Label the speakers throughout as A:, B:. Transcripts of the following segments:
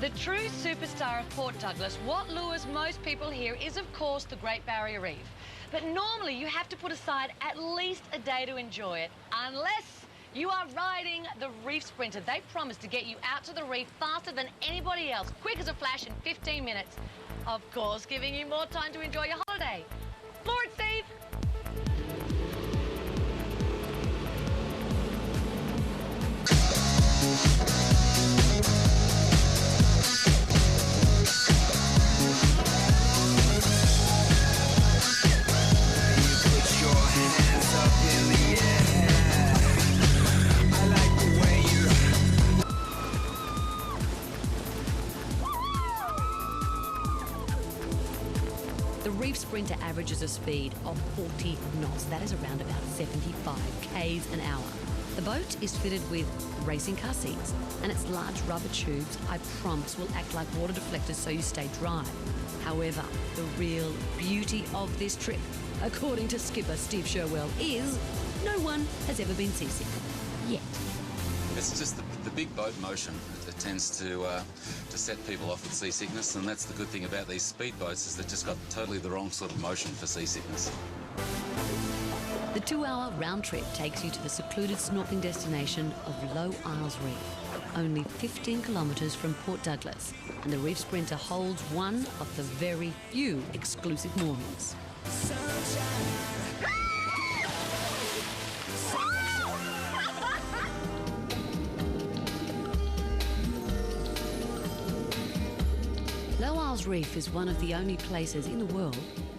A: The true superstar of Port Douglas, what lures most people here is, of course, the Great Barrier Reef. But normally you have to put aside at least a day to enjoy it, unless you are riding the Reef Sprinter. They promise to get you out to the reef faster than anybody else, quick as a flash in 15 minutes. Of course, giving you more time to enjoy your holiday. Floor it, Steve.
B: The Reef Sprinter averages a speed of 40 knots. That is around about 75 k's an hour. The boat is fitted with racing car seats, and its large rubber tubes, I promise, will act like water deflectors so you stay dry. However, the real beauty of this trip, according to skipper Steve Sherwell, is no one has ever been seasick. Yet.
C: It's just the big boat motion. It tends to set people off with seasickness, and that's the good thing about these speedboats, is they've just got totally the wrong sort of motion for seasickness.
B: The 2-hour round trip takes you to the secluded snorkeling destination of Low Isles Reef, only 15 kilometres from Port Douglas, and the Reef Sprinter holds one of the very few exclusive moorings. Low Isles Reef is one of the only places in the world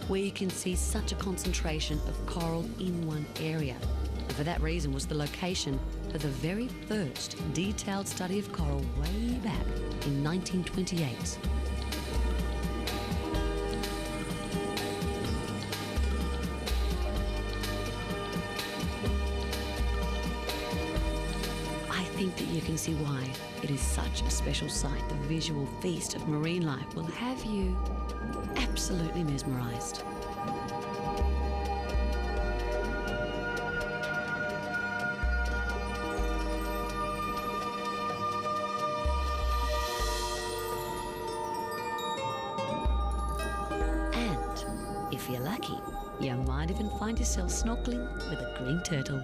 B: where you can see such a concentration of coral in one area. And for that reason was the location for the very first detailed study of coral way back in 1928. I think that you can see why it is such a special sight. The visual feast of marine life will have you absolutely mesmerised. And if you're lucky, you might even find yourself snorkeling with a green turtle.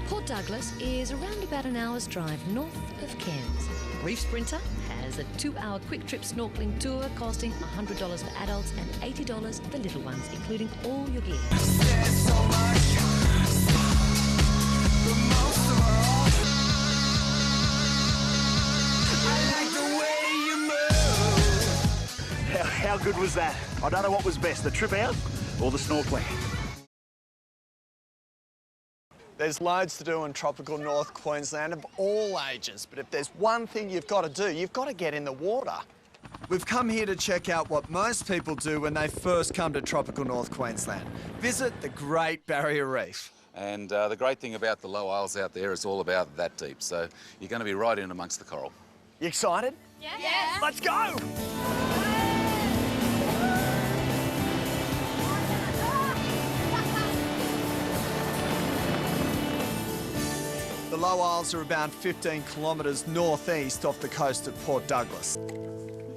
B: Port Douglas is around about an hour's drive north of Cairns. Reef Sprinter has a 2-hour quick trip snorkeling tour costing $100 for adults and $80 for little ones, including all your gear.
D: How good was that? I don't know what was best, the trip out or the snorkeling.
E: There's loads to do in tropical North Queensland of all ages, but if there's one thing you've got to do, you've got to get in the water. We've come here to check out what most people do when they first come to tropical North Queensland. Visit the Great Barrier Reef.
C: And the great thing about the Low Isles out there is all about that deep, so you're going to be right in amongst the coral.
E: You excited?
F: Yes.
E: Let's go! The Low Isles are about 15 kilometres northeast off the coast of Port Douglas.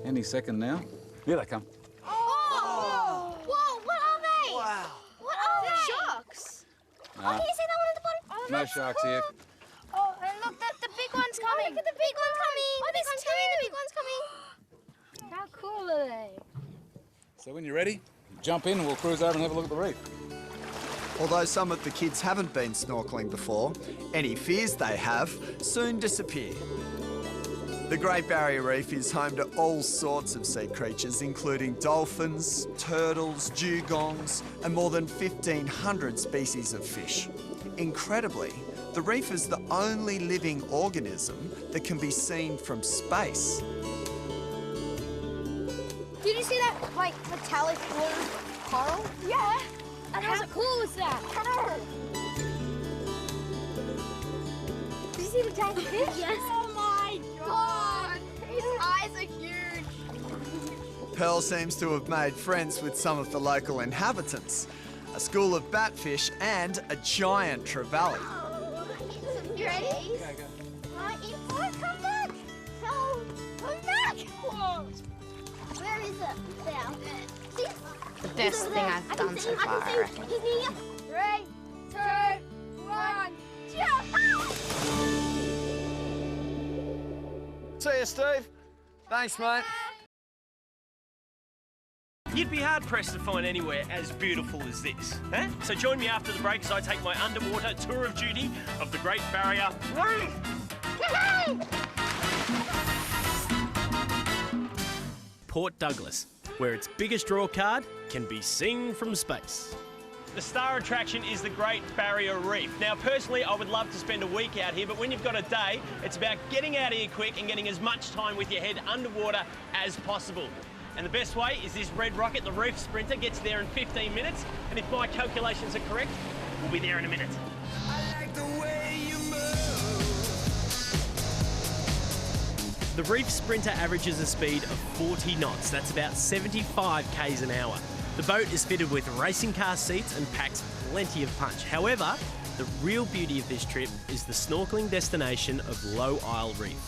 C: Any second now. Here they come.
F: Oh! Whoa, what are they?
E: Wow.
F: What are they? Sharks. Oh, can you see that one at the bottom? Oh,
C: No
F: that's
C: sharks
F: cool.
C: here.
F: Oh, and look, the big one's coming. Oh, look at the big one coming. Oh, the big one's coming. How cool are they?
C: So when you're ready, jump in and we'll cruise over and have a look at the reef.
E: Although some of the kids haven't been snorkelling before, any fears they have soon disappear. The Great Barrier Reef is home to all sorts of sea creatures, including dolphins, turtles, dugongs, and more than 1,500 species of fish. Incredibly, the reef is the only living organism that can be seen from space.
F: Did you see that, like, metallic blue coral? Yeah. How cool is that? Did you see the giant fish? Yes. Oh my God! His eyes are huge.
E: Pearl seems to have made friends with some of the local inhabitants, a school of batfish and a giant trevally.
F: You ready? Go. Right, come back! Come back! Whoa. Where is it? There.
G: The best thing I've done so far, I reckon.
F: 3, 2, 1, jump!
E: See you, Steve. Thanks, mate.
H: You'd be hard-pressed to find anywhere as beautiful as this, eh? So join me after the break as I take my underwater tour of duty of the Great Barrier Reef. Port Douglas, where its biggest draw card can be seen from space. The star attraction is the Great Barrier Reef. Now, personally, I would love to spend a week out here, but when you've got a day, it's about getting out here quick and getting as much time with your head underwater as possible. And the best way is this red rocket, the Reef Sprinter, gets there in 15 minutes, and if my calculations are correct, we'll be there in a minute.
I: I like the way you move.
H: The Reef Sprinter averages a speed of 40 knots. That's about 75 k's an hour. The boat is fitted with racing car seats and packs plenty of punch. However, the real beauty of this trip is the snorkelling destination of Low Isle Reef.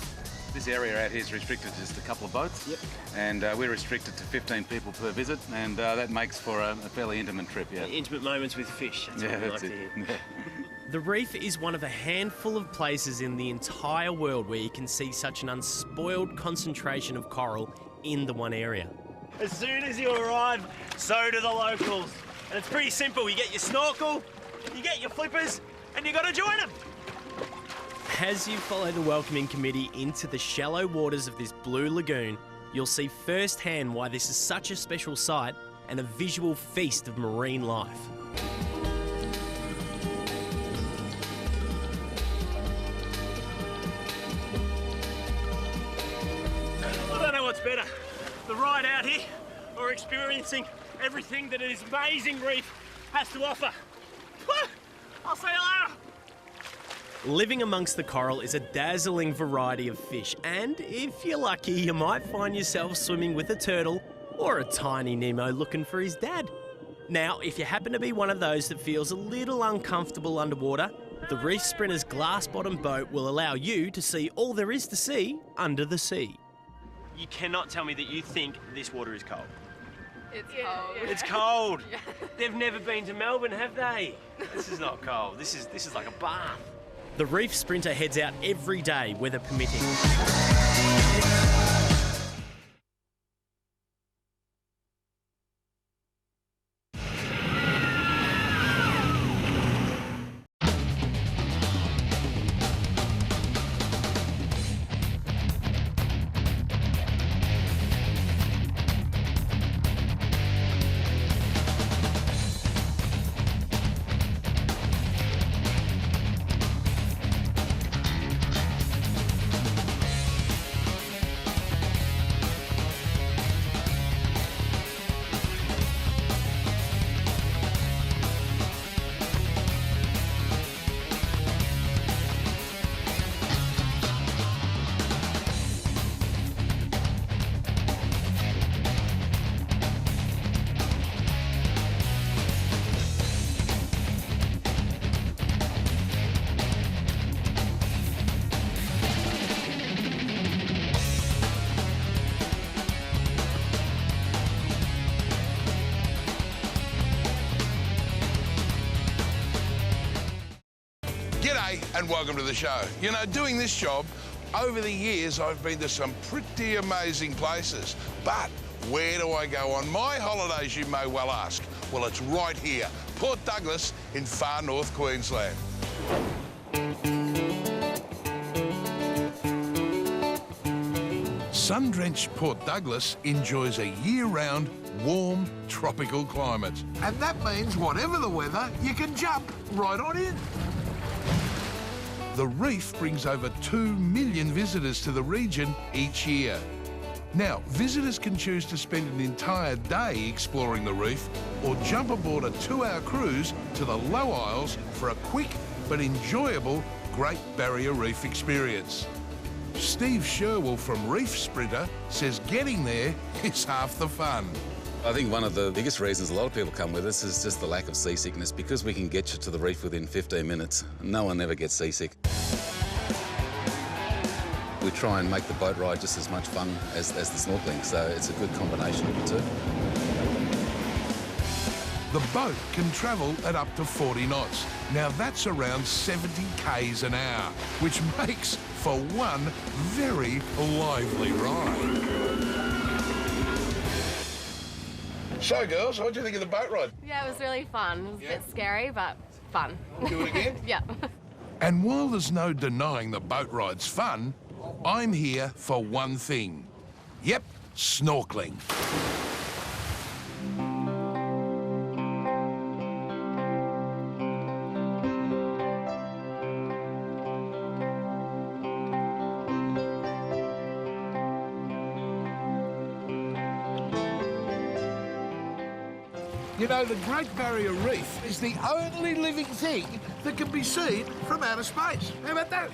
C: This area out here is restricted to just a couple of boats. Yep. And we're restricted to 15 people per visit, and that makes for a fairly intimate trip, yeah.
H: Intimate moments with fish, that's what we like to hear.
C: Yeah.
H: The Reef is one of a handful of places in the entire world where you can see such an unspoiled concentration of coral in the one area. As soon as you arrive, so do the locals. And it's pretty simple. You get your snorkel, you get your flippers, and you got to join them. As you follow the welcoming committee into the shallow waters of this blue lagoon, you'll see firsthand why this is such a special site and a visual feast of marine life. I don't know what's better, the ride out here or experiencing everything that this amazing reef has to offer. I'll see you later. Living amongst the coral is a dazzling variety of fish, and if you're lucky, you might find yourself swimming with a turtle or a tiny Nemo looking for his dad. Now, if you happen to be one of those that feels a little uncomfortable underwater, the Reef Sprinter's glass-bottom boat will allow you to see all there is to see under the sea. You cannot tell me that you think this water is cold.
G: It's cold.
H: It's cold. Yeah. They've never been to Melbourne, have they? This is not cold. This is like a bath. The Reef Sprinter heads out every day, weather permitting.
I: G'day and welcome to the show. You know, doing this job, over the years I've been to some pretty amazing places. But where do I go on my holidays, you may well ask? Well, it's right here, Port Douglas in far north Queensland. Sun-drenched Port Douglas enjoys a year-round, warm, tropical climate. And that means whatever the weather, you can jump right on in. The reef brings over 2 million visitors to the region each year. Now, visitors can choose to spend an entire day exploring the reef or jump aboard a 2-hour cruise to the Low Isles for a quick but enjoyable Great Barrier Reef experience. Steve Sherwell from Reef Sprinter says getting there is half the fun.
C: I think one of the biggest reasons a lot of people come with us is just the lack of seasickness. Because we can get you to the reef within 15 minutes, no one ever gets seasick. We try and make the boat ride just as much fun as the snorkelling, so it's a good combination of the two.
I: The boat can travel at up to 40 knots. Now that's around 70 k's an hour, which makes for one very lively ride. So girls, what do you think of the boat ride?
G: Yeah, it was really fun. It was a bit scary, but fun.
I: Do it again?
G: Yeah.
I: And while there's no denying the boat ride's fun, I'm here for one thing. Yep, snorkelling. You know, the Great Barrier Reef is the only living thing that can be seen from outer space. How about that?